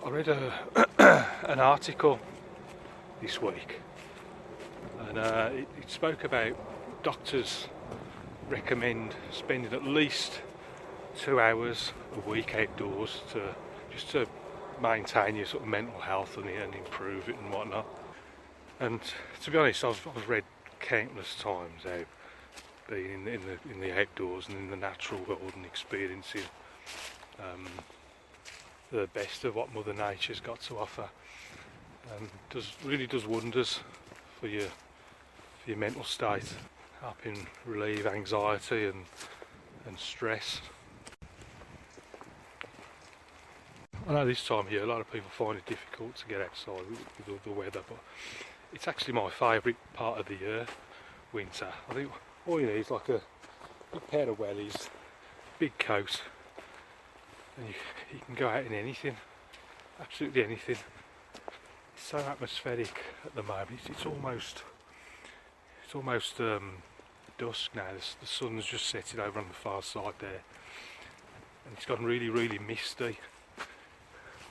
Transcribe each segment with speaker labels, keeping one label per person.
Speaker 1: I read an article this week, and it spoke about doctors recommend spending at least 2 hours a week outdoors to maintain your sort of mental health and improve it and whatnot. And to be honest, I've read countless times how being in the outdoors and in the natural world and experiencing the best of what Mother Nature's got to offer really does wonders for your mental state, helping relieve anxiety and stress. I know this time of year a lot of people find it difficult to get outside with all the weather, but it's actually my favourite part of the year, winter. I think all you need is like a big pair of wellies, big coat, and you can go out in anything, absolutely anything. It's so atmospheric at the moment. It's almost dusk now. The sun's just setting over on the far side there, and it's gotten really, really misty.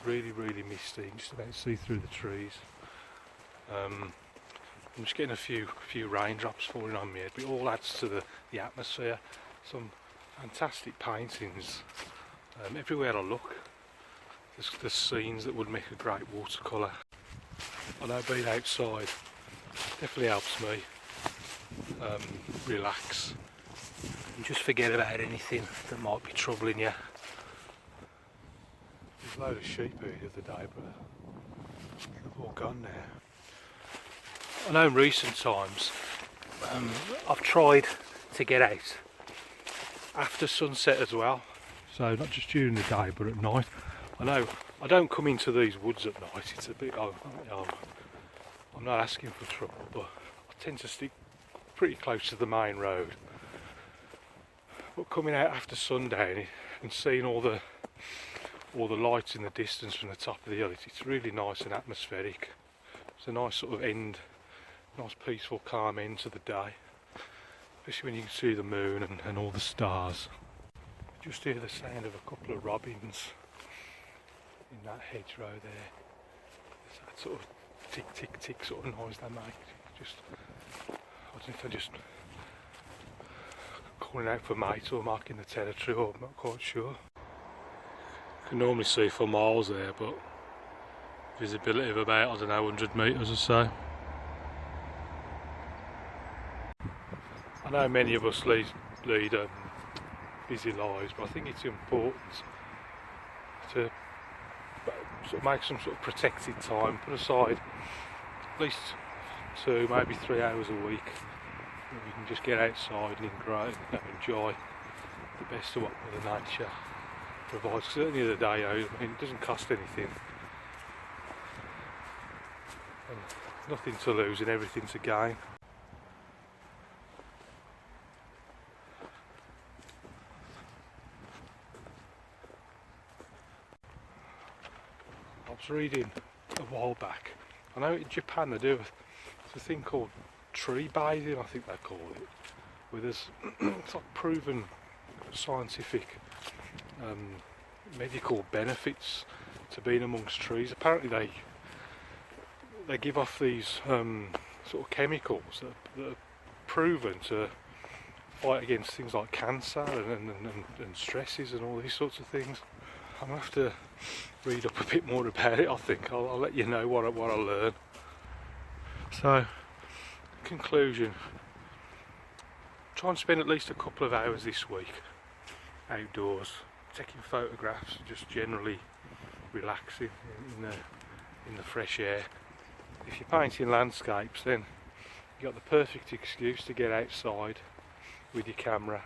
Speaker 1: Really misty. You can just about see through the trees. I'm just getting a few raindrops falling on me, but it all adds to the atmosphere. Some fantastic paintings everywhere I look. There's scenes that would make a great watercolour. I know being outside definitely helps me relax and just forget about anything that might be troubling you. There's a load of sheep here the other day, but they've all gone now. I know in recent times I've tried to get out after sunset as well, so not just during the day but at night. I know I don't come into these woods at night. It's a bit I'm not asking for trouble, but I tend to stick pretty close to the main road. But coming out after sundown and seeing all the lights in the distance from the top of the hill, it's really nice and atmospheric. It's a nice sort of nice peaceful calm end to the day, especially when you can see the moon and all the stars. Just hear the sound of a couple of robins in that hedgerow there. There's that sort of tick tick tick sort of noise they make. I don't know if they're just calling out for mates or marking the territory, or I'm not quite sure. You can normally see for miles there, but visibility of about, I don't know, 100 metres or so. I know many of us lead busy lives, but I think it's important to sort of make some sort of protected time, put aside at least 2, maybe 3 hours a week where you can just get outside and enjoy the best of what Mother Nature provides. Because at the end of the day, I mean, it doesn't cost anything, and nothing to lose and everything to gain. I was reading a while back, I know in Japan they do a thing called tree bathing, I think they call it, where there's it's like proven scientific medical benefits to being amongst trees. Apparently they give off these sort of chemicals that are proven to fight against things like cancer and stresses and all these sorts of things. I'm going to have to read up a bit more about it. I think I'll let you know what I learn. So, conclusion, try and spend at least a couple of hours this week outdoors, taking photographs, just generally relaxing in the fresh air. If you're painting landscapes, then you've got the perfect excuse to get outside with your camera,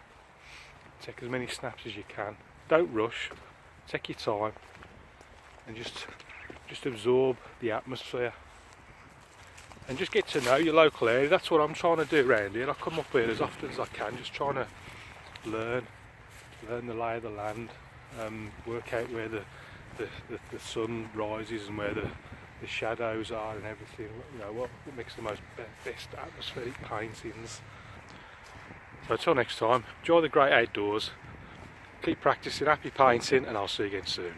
Speaker 1: take as many snaps as you can. Don't rush, take your time and just absorb the atmosphere and just get to know your local area. That's what I'm trying to do around here. I come up here as often as I can, just trying to learn the lay of the land, work out where the sun rises and where the shadows are and everything. You know, what makes the best atmospheric paintings. So until next time, enjoy the great outdoors, keep practicing, happy painting, and I'll see you again soon.